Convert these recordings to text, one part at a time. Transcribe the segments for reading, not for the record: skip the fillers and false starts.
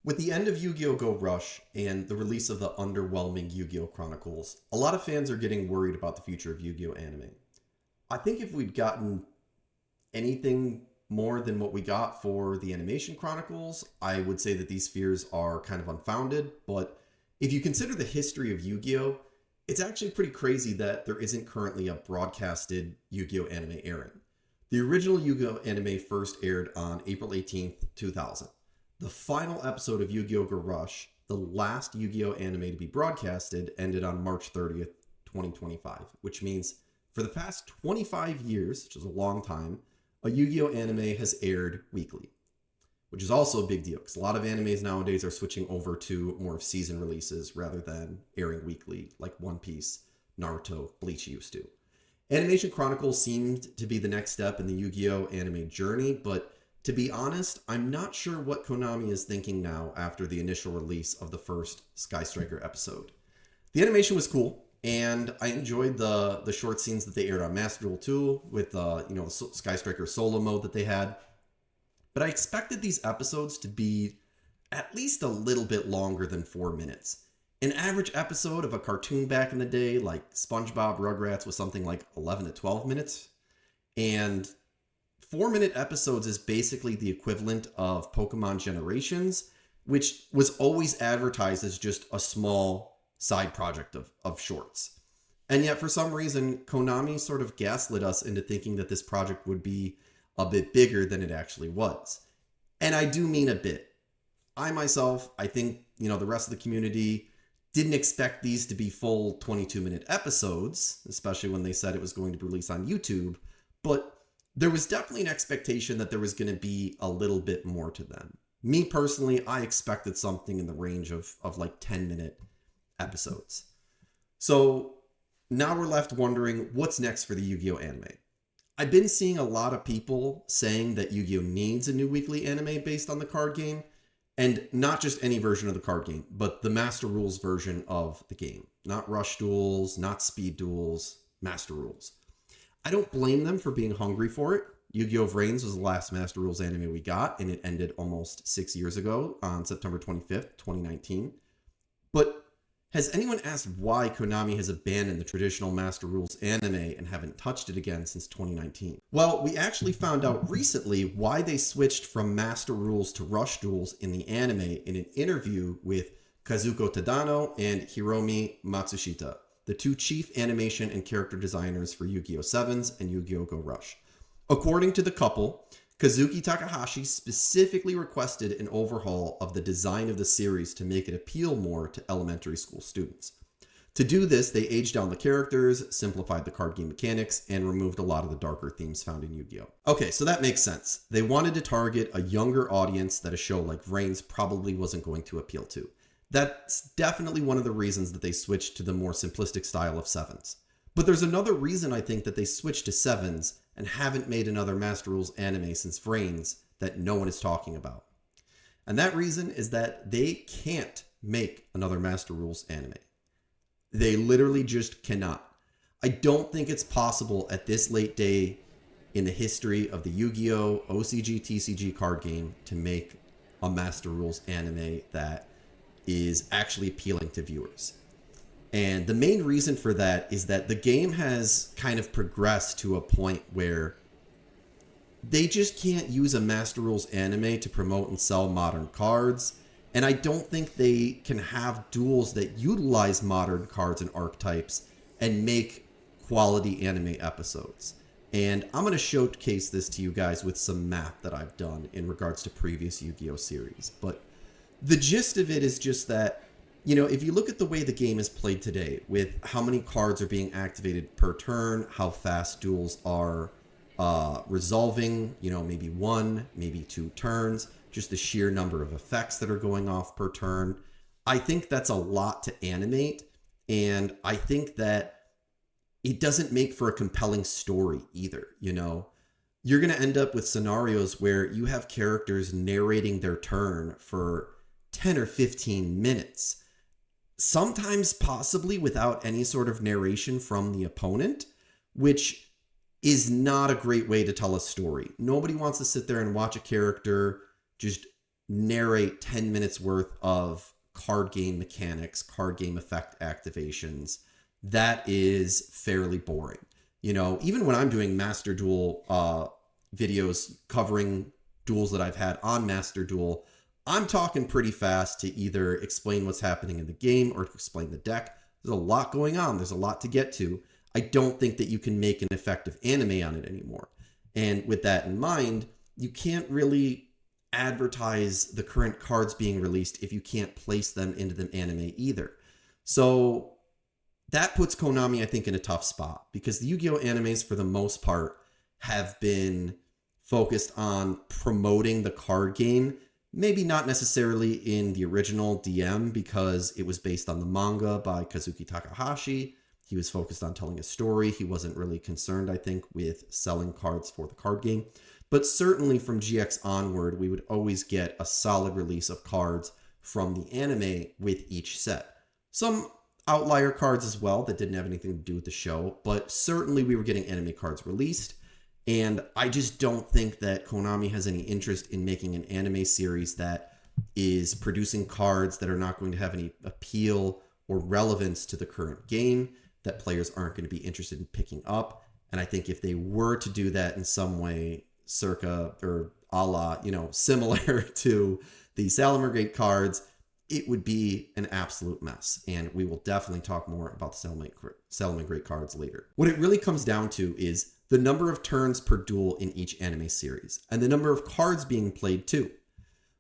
With the end of Yu-Gi-Oh! Go Rush and the release of the underwhelming Yu-Gi-Oh! Chronicles, a lot of fans are getting worried about the future of Yu-Gi-Oh! Anime. I think if we'd gotten anything more than what we got for the Animation Chronicles, I would say that these fears are kind of unfounded. But if you consider the history of Yu-Gi-Oh!, it's actually pretty crazy that there isn't currently a broadcasted Yu-Gi-Oh! Anime airing. The original Yu-Gi-Oh! Anime first aired on April 18th, 2000. The final episode of Yu-Gi-Oh! Go Rush, the last Yu-Gi-Oh! Anime to be broadcasted, ended on March 30th, 2025, which means for the past 25 years, which is a long time, a Yu-Gi-Oh! Anime has aired weekly, which is also a big deal because a lot of animes nowadays are switching over to more of season releases rather than airing weekly like One Piece, Naruto, Bleach used to. Animation Chronicles seemed to be the next step in the Yu-Gi-Oh! Anime journey, but to be honest, I'm not sure what Konami is thinking now after the initial release of the first Sky Striker episode. The animation was cool, and I enjoyed the short scenes that they aired on Master Duel 2 with the Sky Striker solo mode that they had. But I expected these episodes to be at least a little bit longer than 4 minutes. An average episode of a cartoon back in the day, like SpongeBob Rugrats, was something like 11 to 12 minutes. And 4-minute episodes is basically the equivalent of Pokemon Generations, which was always advertised as just a small side project of shorts. And yet, for some reason, Konami sort of gaslit us into thinking that this project would be a bit bigger than it actually was. And I do mean a bit. I myself, I think, the rest of the community didn't expect these to be full 22-minute episodes, especially when they said it was going to be released on YouTube, but there was definitely an expectation that there was going to be a little bit more to them. Me personally, I expected something in the range of like 10-minute episodes. So now we're left wondering what's next for the Yu-Gi-Oh! Anime. I've been seeing a lot of people saying that Yu-Gi-Oh! Needs a new weekly anime based on the card game, and not just any version of the card game, but the Master Rules version of the game. Not Rush Duels, not Speed Duels, Master Rules. I don't blame them for being hungry for it. Yu-Gi-Oh! Vrains was the last Master Rules anime we got, and it ended almost 6 years ago on September 25th, 2019. But has anyone asked why Konami has abandoned the traditional Master Rules anime and haven't touched it again since 2019? Well, we actually found out recently why they switched from Master Rules to Rush Duels in the anime in an interview with Kazuko Tadano and Hiromi Matsushita, the two chief animation and character designers for Yu-Gi-Oh! 7s and Yu-Gi-Oh! Go Rush. According to the couple, Kazuki Takahashi specifically requested an overhaul of the design of the series to make it appeal more to elementary school students. To do this, they aged down the characters, simplified the card game mechanics, and removed a lot of the darker themes found in Yu-Gi-Oh! Okay, so that makes sense. They wanted to target a younger audience that a show like Vrains probably wasn't going to appeal to. That's definitely one of the reasons that they switched to the more simplistic style of 7s. But there's another reason I think that they switched to 7s and haven't made another Master Rules anime since Vrains that no one is talking about. And that reason is that they can't make another Master Rules anime. They literally just cannot. I don't think it's possible at this late day in the history of the Yu-Gi-Oh! OCG TCG card game to make a Master Rules anime that is actually appealing to viewers. And the main reason for that is that the game has kind of progressed to a point where they just can't use a Master Rules anime to promote and sell modern cards. And I don't think they can have duels that utilize modern cards and archetypes and make quality anime episodes. And I'm going to showcase this to you guys with some math that I've done in regards to previous Yu-Gi-Oh! Series. But the gist of it is just that, if you look at the way the game is played today, with how many cards are being activated per turn, how fast duels are resolving, maybe 1, maybe 2 turns, just the sheer number of effects that are going off per turn, I think that's a lot to animate, and I think that it doesn't make for a compelling story either, You're going to end up with scenarios where you have characters narrating their turn for 10 or 15 minutes, sometimes possibly without any sort of narration from the opponent, which is not a great way to tell a story. Nobody wants to sit there and watch a character just narrate 10 minutes worth of card game mechanics, card game effect activations, that is fairly boring. You know, even when I'm doing Master Duel videos covering duels that I've had on Master Duel, I'm talking pretty fast to either explain what's happening in the game or to explain the deck. There's a lot going on. There's a lot to get to. I don't think that you can make an effective anime on it anymore. And with that in mind, you can't really advertise the current cards being released if you can't place them into the anime either. So that puts Konami, I think, in a tough spot because the Yu-Gi-Oh! Animes, for the most part, have been focused on promoting the card game. Maybe not necessarily in the original DM because it was based on the manga by Kazuki Takahashi. He was focused on telling a story. He wasn't really concerned, I think, with selling cards for the card game. But certainly from GX onward, we would always get a solid release of cards from the anime with each set. Some outlier cards as well that didn't have anything to do with the show, but certainly we were getting anime cards released. And I just don't think that Konami has any interest in making an anime series that is producing cards that are not going to have any appeal or relevance to the current game, that players aren't going to be interested in picking up. And I think if they were to do that in some way, circa or a la, similar to the Salamangreat cards, it would be an absolute mess. And we will definitely talk more about the Salamangreat cards later. What it really comes down to is the number of turns per duel in each anime series, and the number of cards being played too.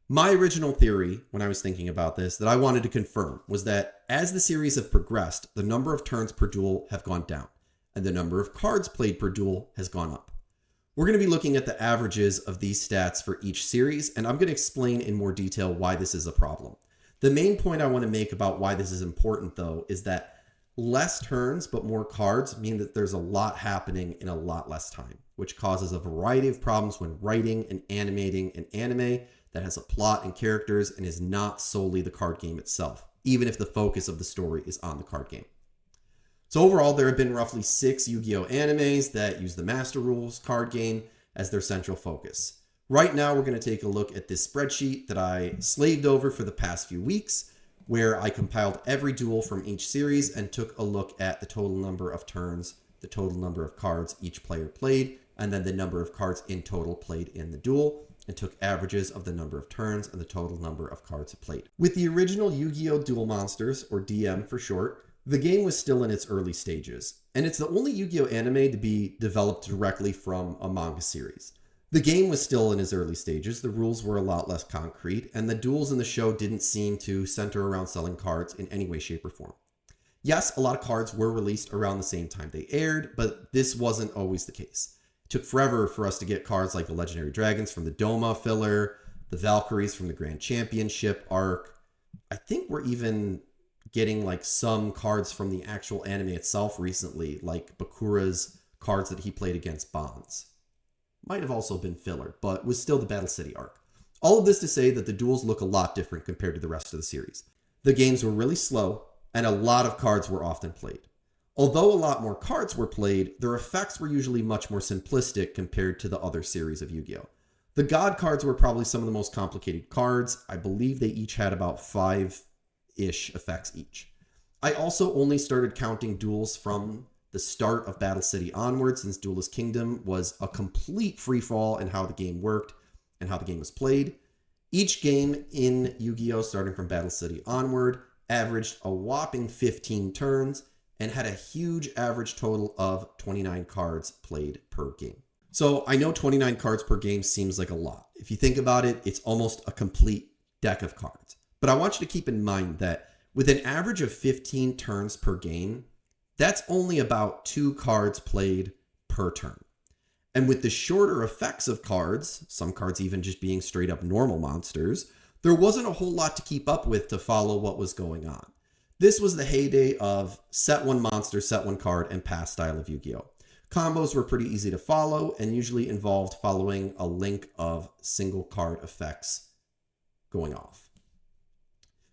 My original theory, when I was thinking about this, that I wanted to confirm, was that as the series have progressed, the number of turns per duel have gone down, and the number of cards played per duel has gone up. We're going to be looking at the averages of these stats for each series, and I'm going to explain in more detail why this is a problem. The main point I want to make about why this is important, though, is that less turns but more cards mean that there's a lot happening in a lot less time, which causes a variety of problems when writing and animating an anime that has a plot and characters and is not solely the card game itself, even if the focus of the story is on the card game. So overall, there have been roughly 6 Yu-Gi-Oh! Animes that use the Master Rules card game as their central focus. Right now, we're going to take a look at this spreadsheet that I slaved over for the past few weeks, where I compiled every duel from each series and took a look at the total number of turns, the total number of cards each player played, and then the number of cards in total played in the duel, and took averages of the number of turns and the total number of cards played. With the original Yu-Gi-Oh! Duel Monsters, or DM for short, the game was still in its early stages, and it's the only Yu-Gi-Oh! Anime to be developed directly from a manga series. The game was still in its early stages, the rules were a lot less concrete, and the duels in the show didn't seem to center around selling cards in any way, shape, or form. Yes, a lot of cards were released around the same time they aired, but this wasn't always the case. It took forever for us to get cards like the Legendary Dragons from the Doma filler, the Valkyries from the Grand Championship arc. I think we're even getting like some cards from the actual anime itself recently, like Bakura's cards that he played against Bonds. Might have also been filler, but was still the Battle City arc. All of this to say that the duels look a lot different compared to the rest of the series. The games were really slow, and a lot of cards were often played. Although a lot more cards were played, their effects were usually much more simplistic compared to the other series of Yu-Gi-Oh! The God cards were probably some of the most complicated cards. I believe they each had about 5-ish effects each. I also only started counting duels from the start of Battle City onward, since Duelist Kingdom was a complete free-fall in how the game worked and how the game was played. Each game in Yu-Gi-Oh! Starting from Battle City onward averaged a whopping 15 turns and had a huge average total of 29 cards played per game. So I know 29 cards per game seems like a lot. If you think about it, it's almost a complete deck of cards. But I want you to keep in mind that with an average of 15 turns per game, that's only about 2 cards played per turn. And with the shorter effects of cards, some cards even just being straight up normal monsters, there wasn't a whole lot to keep up with to follow what was going on. This was the heyday of set 1 monster, set 1 card, and pass style of Yu-Gi-Oh! Combos were pretty easy to follow and usually involved following a link of single card effects going off.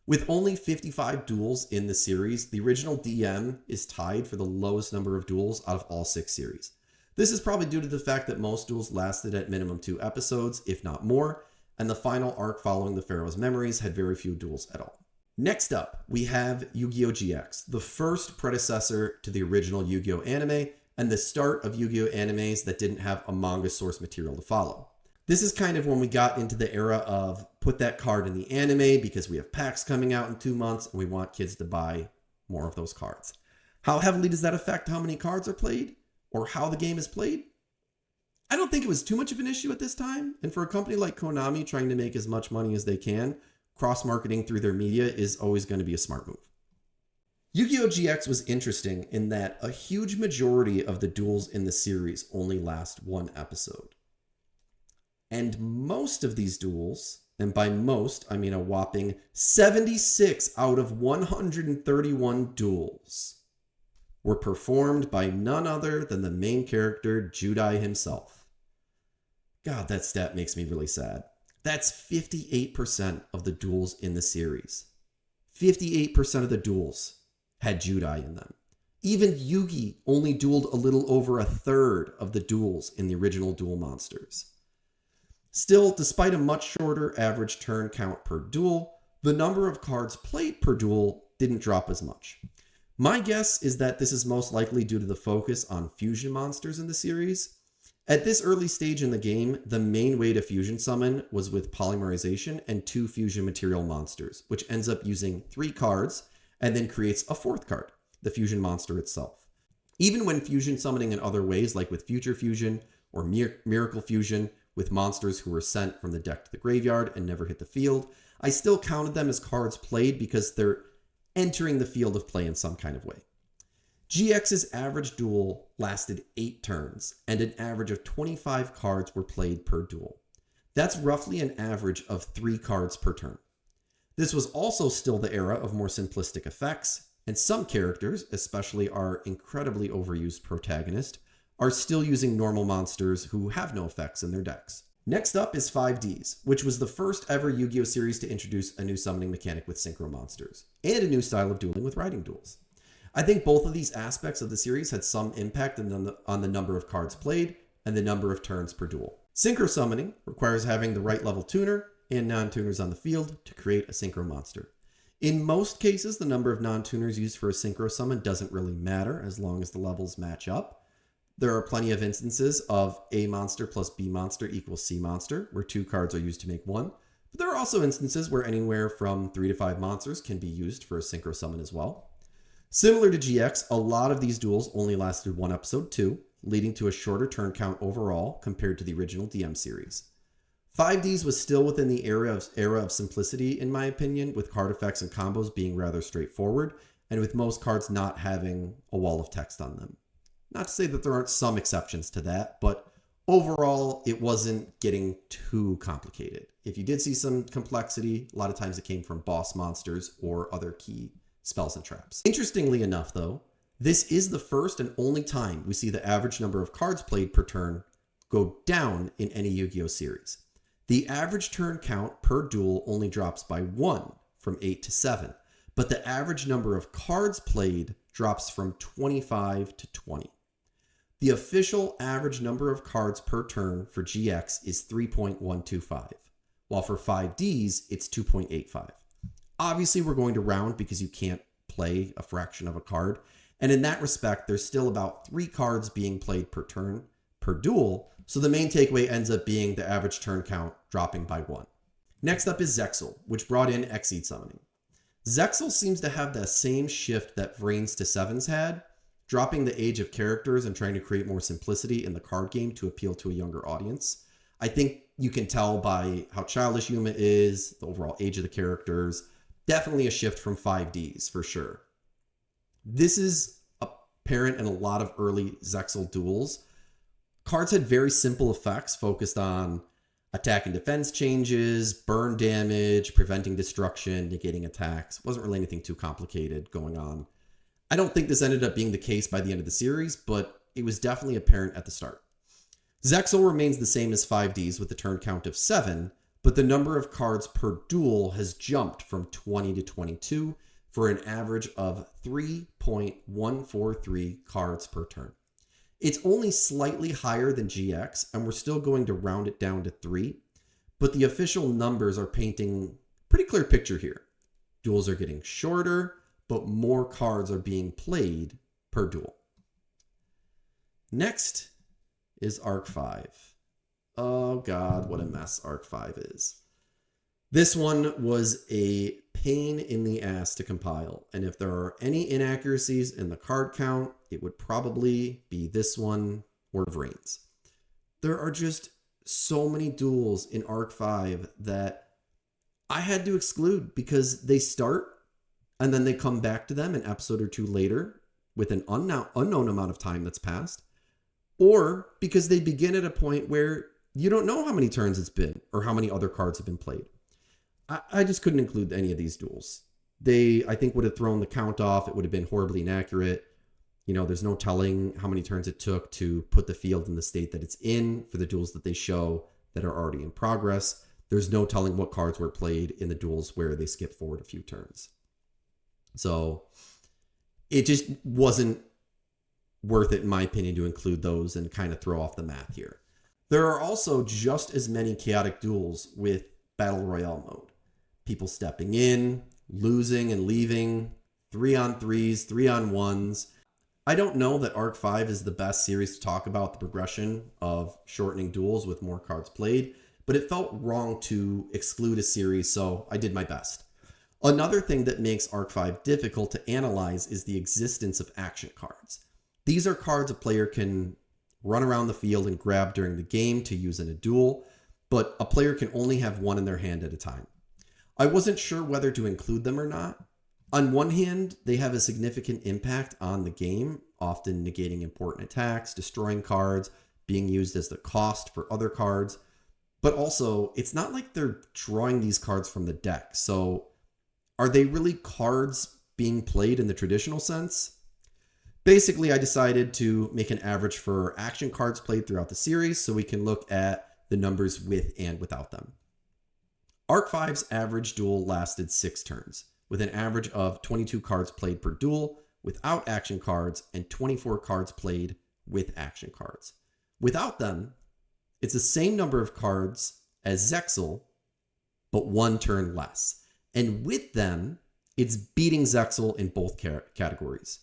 With only 55 duels in the series, the original DM is tied for the lowest number of duels out of all 6 series. This is probably due to the fact that most duels lasted at minimum 2 episodes, if not more, and the final arc following the Pharaoh's memories had very few duels at all. Next up, we have Yu-Gi-Oh! GX, the first predecessor to the original Yu-Gi-Oh! Anime, and the start of Yu-Gi-Oh! Animes that didn't have a manga source material to follow. This is kind of when we got into the era of put that card in the anime because we have packs coming out in 2 months and we want kids to buy more of those cards. How heavily does that affect how many cards are played or how the game is played? I don't think it was too much of an issue at this time, and for a company like Konami trying to make as much money as they can, cross-marketing through their media is always going to be a smart move. Yu-Gi-Oh! GX was interesting in that a huge majority of the duels in the series only last 1 episode. And most of these duels, and by most I mean a whopping 76 out of 131 duels, were performed by none other than the main character, Judai himself. God, that stat makes me really sad. That's 58% of the duels in the series. 58% of the duels had Judai in them. Even Yugi only dueled a little over a third of the duels in the original Duel Monsters. Still, despite a much shorter average turn count per duel, the number of cards played per duel didn't drop as much. My guess is that this is most likely due to the focus on fusion monsters in the series. At this early stage in the game, the main way to fusion summon was with polymerization and 2 fusion material monsters, which ends up using 3 cards and then creates a 4th card, the fusion monster itself. Even when fusion summoning in other ways, like with Future Fusion or Miracle Fusion, with monsters who were sent from the deck to the graveyard and never hit the field, I still counted them as cards played because they're entering the field of play in some kind of way. GX's average duel lasted 8 turns, and an average of 25 cards were played per duel. That's roughly an average of 3 cards per turn. This was also still the era of more simplistic effects, and some characters, especially our incredibly overused protagonist, are still using normal monsters who have no effects in their decks. Next up is 5Ds, which was the first ever Yu-Gi-Oh! Series to introduce a new summoning mechanic with synchro monsters, and a new style of dueling with writing duels. I think both of these aspects of the series had some impact on the number of cards played and the number of turns per duel. Synchro summoning requires having the right level tuner and non-tuners on the field to create a synchro monster. In most cases, the number of non-tuners used for a synchro summon doesn't really matter as long as the levels match up. There are plenty of instances of A monster plus B monster equals C monster, where 2 cards are used to make 1. But there are also instances where anywhere from 3 to 5 monsters can be used for a synchro summon as well. Similar to GX, a lot of these duels only lasted 1 episode too, leading to a shorter turn count overall compared to the original DM series. 5Ds was still within the era of simplicity in my opinion, with card effects and combos being rather straightforward, and with most cards not having a wall of text on them. Not to say that there aren't some exceptions to that, but overall it wasn't getting too complicated. If you did see some complexity, a lot of times it came from boss monsters or other key spells and traps. Interestingly enough though, this is the first and only time we see the average number of cards played per turn go down in any Yu-Gi-Oh! Series. The average turn count per duel only drops by 1 from 8 to 7, but the average number of cards played drops from 25 to 20. The official average number of cards per turn for GX is 3.125, while for 5Ds it's 2.85. Obviously, we're going to round because you can't play a fraction of a card, and in that respect, there's still about 3 cards being played per turn per duel, so the main takeaway ends up being the average turn count dropping by 1. Next up is Zexal, which brought in Exceed summoning. Zexal seems to have the same shift that Vrains to 7s had, dropping the age of characters and trying to create more simplicity in the card game to appeal to a younger audience. I think you can tell by how childish Yuma is, the overall age of the characters. Definitely a shift from 5Ds for sure. This is apparent in a lot of early Zexal duels. Cards had very simple effects focused on attack and defense changes, burn damage, preventing destruction, negating attacks. Wasn't really anything too complicated going on. I don't think this ended up being the case by the end of the series, but it was definitely apparent at the start. Zexal remains the same as 5Ds with a turn count of 7, but the number of cards per duel has jumped from 20 to 22 for an average of 3.143 cards per turn. It's only slightly higher than GX, and we're still going to round it down to 3, but the official numbers are painting a pretty clear picture here. Duels are getting shorter, but more cards are being played per duel. Next is Arc 5. Oh god, what a mess Arc 5 is. This one was a pain in the ass to compile, and if there are any inaccuracies in the card count, it would probably be this one or Vrains. There are just so many duels in Arc 5 that I had to exclude because they start and then they come back to them an episode or two later with an unknown amount of time that's passed, or because they begin at a point where you don't know how many turns it's been or how many other cards have been played. I just couldn't include any of these duels. They, I think, would have thrown the count off. It would have been horribly inaccurate. You know, there's no telling how many turns it took to put the field in the state that it's in for the duels that they show that are already in progress. There's no telling what cards were played in the duels where they skip forward a few turns. So it just wasn't worth it, in my opinion, to include those and kind of throw off the math here. There are also just as many chaotic duels with Battle Royale mode. People stepping in, losing and leaving, 3-on-3s, 3-on-1s. I don't know that Arc 5 is the best series to talk about the progression of shortening duels with more cards played, but it felt wrong to exclude a series, so I did my best. Another thing that makes Arc 5 difficult to analyze is the existence of action cards. These are cards a player can run around the field and grab during the game to use in a duel, but a player can only have one in their hand at a time. I wasn't sure whether to include them or not. On one hand, they have a significant impact on the game, often negating important attacks, destroying cards, being used as the cost for other cards. But also, it's not like they're drawing these cards from the deck. So are they really cards being played in the traditional sense? Basically, I decided to make an average for action cards played throughout the series so we can look at the numbers with and without them. Arc 5's average duel lasted 6 turns, with an average of 22 cards played per duel without action cards and 24 cards played with action cards. Without them, it's the same number of cards as Zexal, but 1 turn less. And with them, it's beating Zexal in both categories.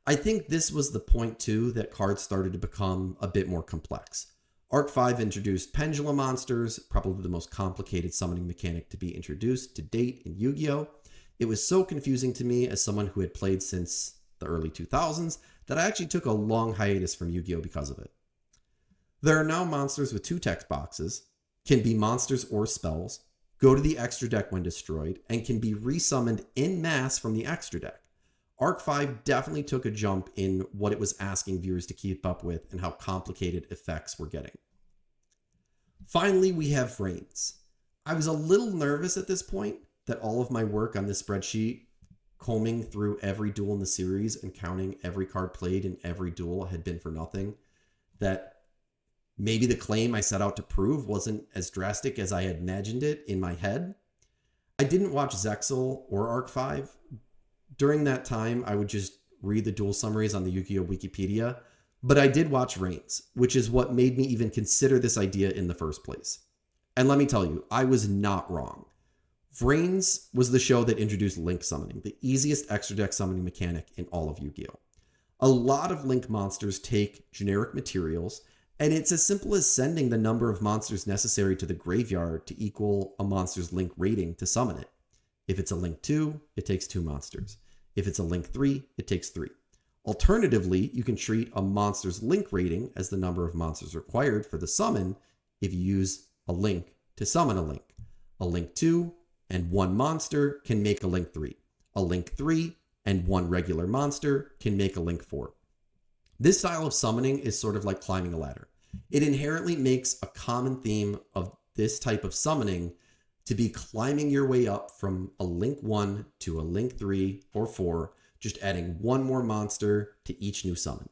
I think this was the point too that cards started to become a bit more complex. Arc 5 introduced Pendulum Monsters, probably the most complicated summoning mechanic to be introduced to date in Yu-Gi-Oh! It was so confusing to me as someone who had played since the early 2000s that I actually took a long hiatus from Yu-Gi-Oh! Because of it. There are now monsters with 2 text boxes, can be monsters or spells, go to the extra deck when destroyed, and can be resummoned en masse from the extra deck. Arc 5 definitely took a jump in what it was asking viewers to keep up with and how complicated effects were getting. Finally, we have Vrains. I was a little nervous at this point that all of my work on this spreadsheet, combing through every duel in the series and counting every card played in every duel, had been for nothing. That maybe the claim I set out to prove wasn't as drastic as I had imagined it in my head. I didn't watch Zexal or Arc 5. During that time, I would just read the duel summaries on the Yu-Gi-Oh! Wikipedia, but I did watch Vrains, which is what made me even consider this idea in the first place. And let me tell you, I was not wrong. Vrains was the show that introduced Link summoning, the easiest extra deck summoning mechanic in all of Yu-Gi-Oh! A lot of Link monsters take generic materials, and it's as simple as sending the number of monsters necessary to the graveyard to equal a monster's Link rating to summon it. If it's a Link 2, it takes 2 monsters. If it's a Link 3, it takes 3. Alternatively, you can treat a monster's Link rating as the number of monsters required for the summon if you use a Link to summon a Link. A Link 2 and 1 monster can make a Link 3. A Link 3 and 1 regular monster can make a Link 4. This style of summoning is sort of like climbing a ladder. It inherently makes a common theme of this type of summoning to be climbing your way up from a Link 1 to a Link 3 or 4, just adding 1 more monster to each new summon.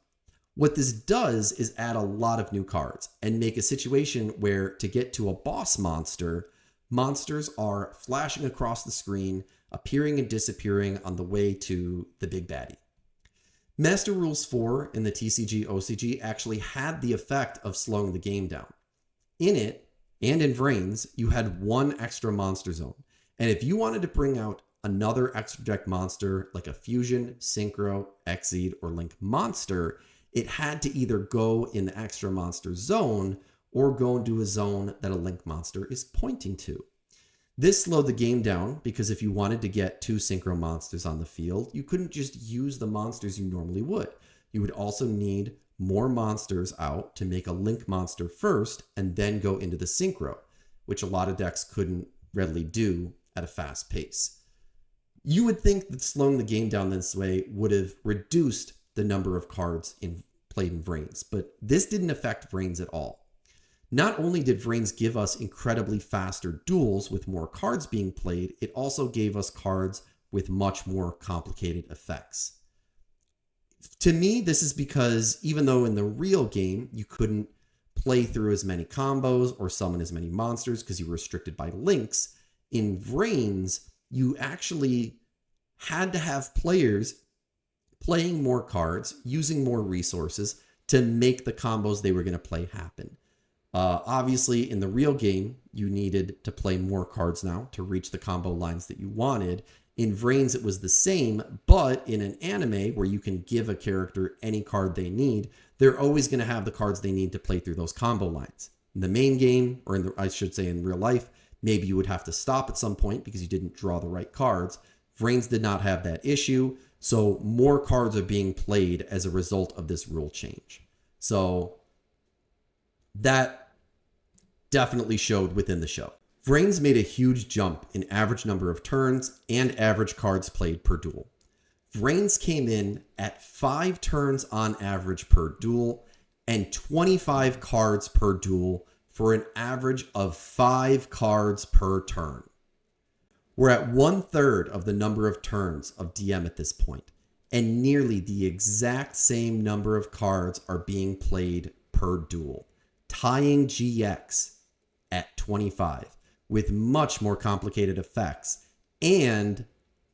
What this does is add a lot of new cards and make a situation where to get to a boss monster, monsters are flashing across the screen, appearing and disappearing on the way to the big baddie. Master Rules 4 in the TCG OCG actually had the effect of slowing the game down. In it, and in Vrains, you had one extra monster zone. And if you wanted to bring out another extra deck monster like a Fusion, Synchro, Exceed, or Link monster, it had to either go in the extra monster zone or go into a zone that a Link monster is pointing to. This slowed the game down because if you wanted to get 2 Synchro monsters on the field, you couldn't just use the monsters you normally would. You would also need more monsters out to make a Link monster first and then go into the Synchro, which a lot of decks couldn't readily do at a fast pace. You would think that slowing the game down this way would have reduced the number of cards played in Vrains, but this didn't affect Vrains at all. Not only did Vrains give us incredibly faster duels with more cards being played, it also gave us cards with much more complicated effects. To me, this is because even though in the real game you couldn't play through as many combos or summon as many monsters because you were restricted by links, in Vrains you actually had to have players playing more cards, using more resources to make the combos they were going to play happen. Obviously, in the real game, you needed to play more cards now to reach the combo lines that you wanted. In Vrains, it was the same, but in an anime where you can give a character any card they need, they're always going to have the cards they need to play through those combo lines. In the main game, or I should say in real life, maybe you would have to stop at some point because you didn't draw the right cards. Vrains did not have that issue, so more cards are being played as a result of this rule change. So that definitely showed within the show. Vrains made a huge jump in average number of turns and average cards played per duel. Vrains came in at 5 turns on average per duel and 25 cards per duel for an average of 5 cards per turn. We're at 1/3 of the number of turns of DM at this point, and nearly the exact same number of cards are being played per duel, tying GX at 25 with much more complicated effects, and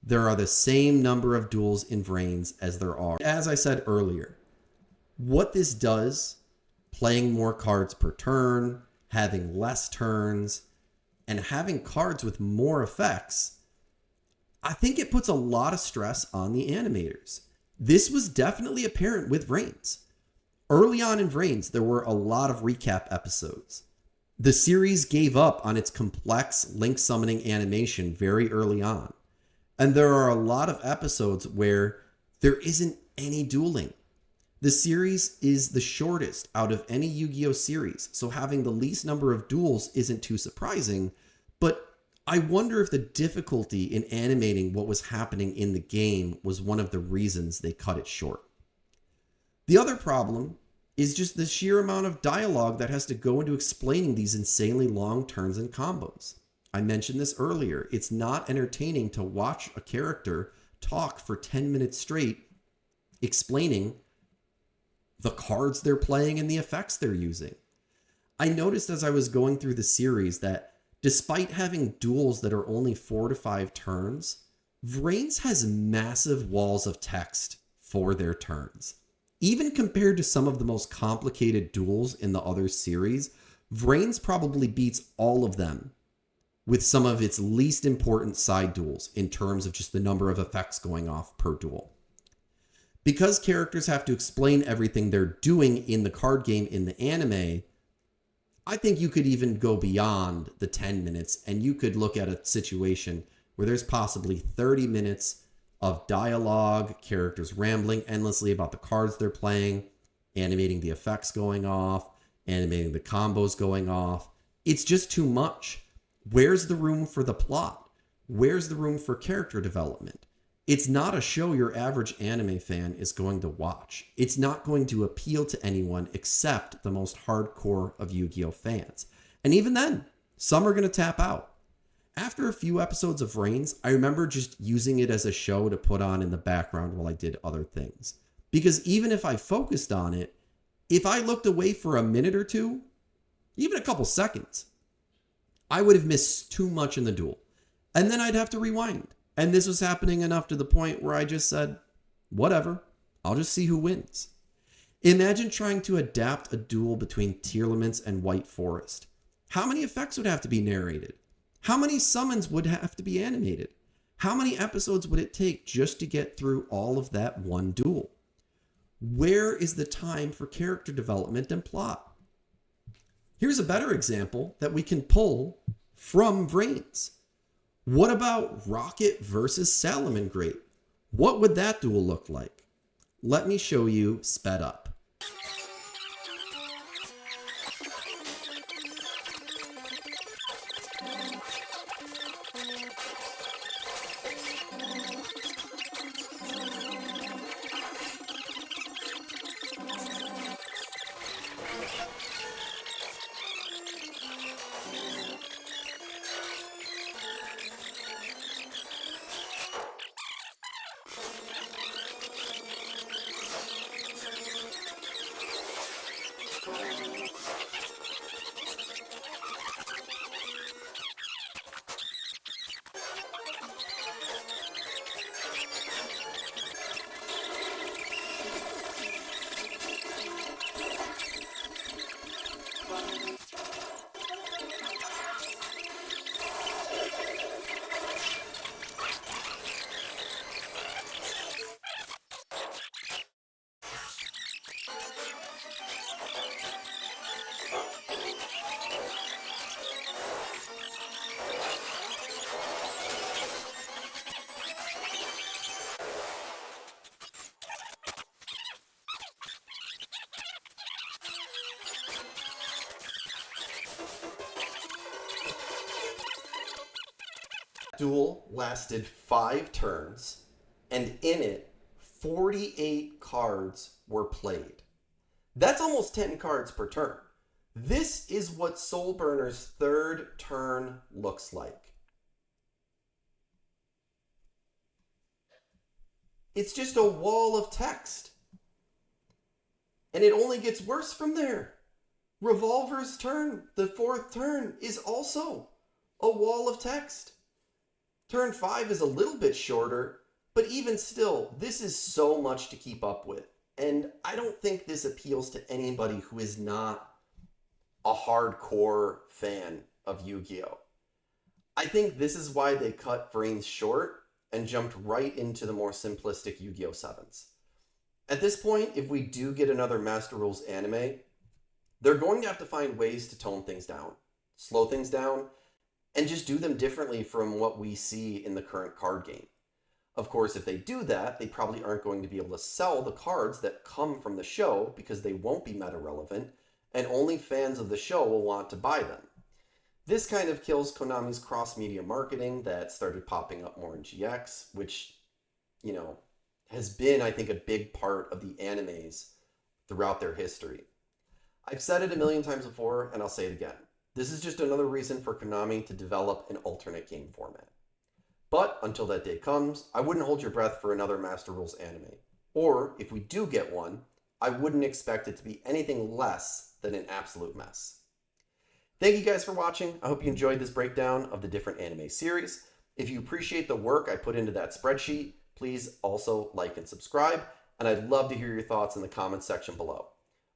there are the same number of duels in Vrains as there are. As I said earlier, what this does, playing more cards per turn, having less turns, and having cards with more effects, I think it puts a lot of stress on the animators. This was definitely apparent with Vrains. Early on in Vrains, there were a lot of recap episodes. The series gave up on its complex link summoning animation very early on. And there are a lot of episodes where there isn't any dueling. The series is the shortest out of any Yu-Gi-Oh series, so having the least number of duels isn't too surprising, but I wonder if the difficulty in animating what was happening in the game was one of the reasons they cut it short. The other problem is just the sheer amount of dialogue that has to go into explaining these insanely long turns and combos. I mentioned this earlier. It's not entertaining to watch a character talk for 10 minutes straight explaining the cards they're playing and the effects they're using. I noticed as I was going through the series that despite having duels that are only 4 to 5 turns, Vrains has massive walls of text for their turns. Even compared to some of the most complicated duels in the other series, Vrains probably beats all of them with some of its least important side duels in terms of just the number of effects going off per duel. Because characters have to explain everything they're doing in the card game in the anime, I think you could even go beyond the 10 minutes and you could look at a situation where there's possibly 30 minutes of dialogue, characters rambling endlessly about the cards they're playing, animating the effects going off, animating the combos going off. It's just too much. Where's the room for the plot? Where's the room for character development? It's not a show your average anime fan is going to watch. It's not going to appeal to anyone except the most hardcore of Yu-Gi-Oh fans. And even then, some are going to tap out. After a few episodes of Vrains, I remember just using it as a show to put on in the background while I did other things. Because even if I focused on it, if I looked away for a minute or two, even a couple seconds, I would have missed too much in the duel. And then I'd have to rewind. And this was happening enough to the point where I just said, whatever, I'll just see who wins. Imagine trying to adapt a duel between Tearlaments and White Forest. How many effects would have to be narrated? How many summons would have to be animated? How many episodes would it take just to get through all of that one duel? Where is the time for character development and plot? Here's a better example that we can pull from Vrains. What about Rocket versus Salamangreat? What would that duel look like? Let me show you sped up. Duel lasted 5 turns, and in it, 48 cards were played. That's almost 10 cards per turn. This is what Soulburner's third turn looks like. It's just a wall of text. And it only gets worse from there. Revolver's turn, the 4th turn, is also a wall of text. Turn 5 is a little bit shorter, but even still, this is so much to keep up with. And I don't think this appeals to anybody who is not a hardcore fan of Yu-Gi-Oh! I think this is why they cut Vrains short and jumped right into the more simplistic Yu-Gi-Oh! 7s. At this point, if we do get another Master Rules anime, they're going to have to find ways to tone things down, slow things down, and just do them differently from what we see in the current card game. Of course, if they do that, they probably aren't going to be able to sell the cards that come from the show because they won't be meta relevant, and only fans of the show will want to buy them. This kind of kills Konami's cross-media marketing that started popping up more in GX, which, you know, has been, I think, a big part of the animes throughout their history. I've said it a million times before, and I'll say it again. This is just another reason for Konami to develop an alternate game format. But until that day comes, I wouldn't hold your breath for another Master Rules anime. Or, if we do get one, I wouldn't expect it to be anything less than an absolute mess. Thank you guys for watching. I hope you enjoyed this breakdown of the different anime series. If you appreciate the work I put into that spreadsheet, please also like and subscribe, and I'd love to hear your thoughts in the comments section below.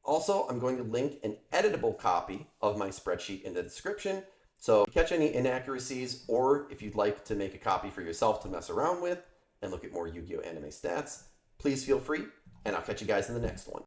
Also, I'm going to link an editable copy of my spreadsheet in the description, so if you catch any inaccuracies, or if you'd like to make a copy for yourself to mess around with and look at more Yu-Gi-Oh! Anime stats, please feel free, and I'll catch you guys in the next one.